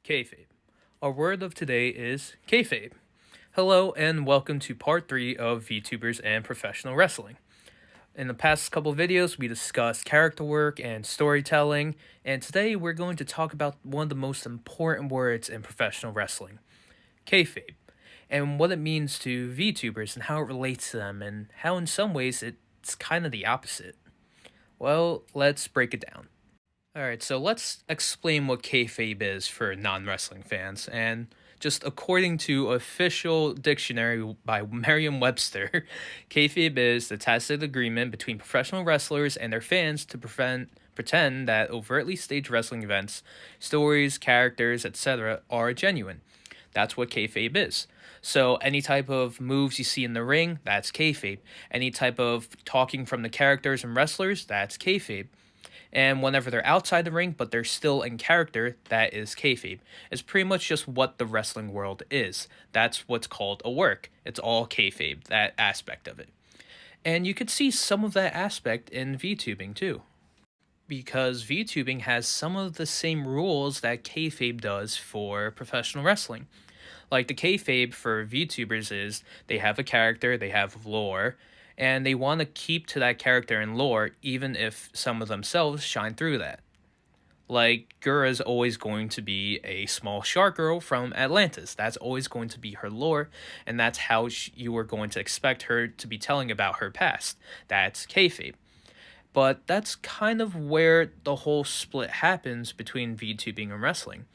Kayfabe. Our word of today is Kayfabe. Hello and welcome to part 3 of Vtubers and professional wrestling. In the past couple videos, we discussed character work and storytelling, and today we're going to talk about one of the most important words in professional wrestling, Kayfabe, and what it means to Vtubers and how it relates to them, and how in some ways it's kind of the opposite. Well, let's break it down. Alright, so let's explain what kayfabe is for non-wrestling fans. And just according to official dictionary by Merriam-Webster, kayfabe is the tacit agreement between professional wrestlers and their fans to pretend that overtly staged wrestling events, stories, characters, etc. are genuine. That's what kayfabe is. So any type of moves you see in the ring, that's kayfabe. Any type of talking from the characters and wrestlers, that's kayfabe. And whenever they're outside the ring, but they're still in character, that is kayfabe. It's pretty much just what the wrestling world is. That's what's called a work. It's all kayfabe, that aspect of it. And you could see some of that aspect in VTubing too. Because VTubing has some of the same rules that kayfabe does for professional wrestling. Like the kayfabe for VTubers is they have a character, they have lore, and they want to keep to that character and lore even if some of themselves shine through that. Like, Gura's always going to be a small shark girl from Atlantis. That's always going to be her lore, and that's how you are going to expect her to be telling about her past. That's kayfabe. But that's kind of where the whole split happens between VTubing and wrestling.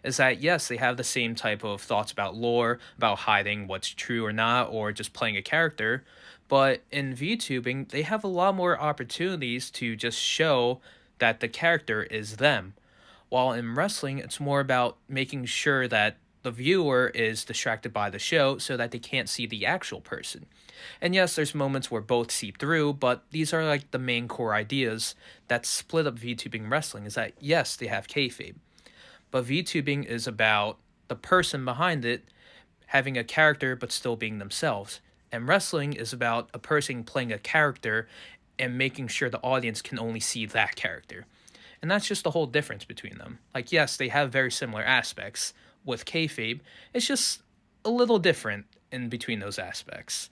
Is that, yes, they have the same type of thoughts about lore, about hiding what's true or not, or just playing a character, but in VTubing, they have a lot more opportunities to just show that the character is them. While in wrestling, it's more about making sure that the viewer is distracted by the show so that they can't see the actual person. And yes, there's moments where both seep through, but these are like the main core ideas that split up VTubing and wrestling, is that yes, they have kayfabe. But VTubing is about the person behind it having a character but still being themselves. And wrestling is about a person playing a character and making sure the audience can only see that character. And that's just the whole difference between them. Like, yes, they have very similar aspects with kayfabe. It's just a little different in between those aspects.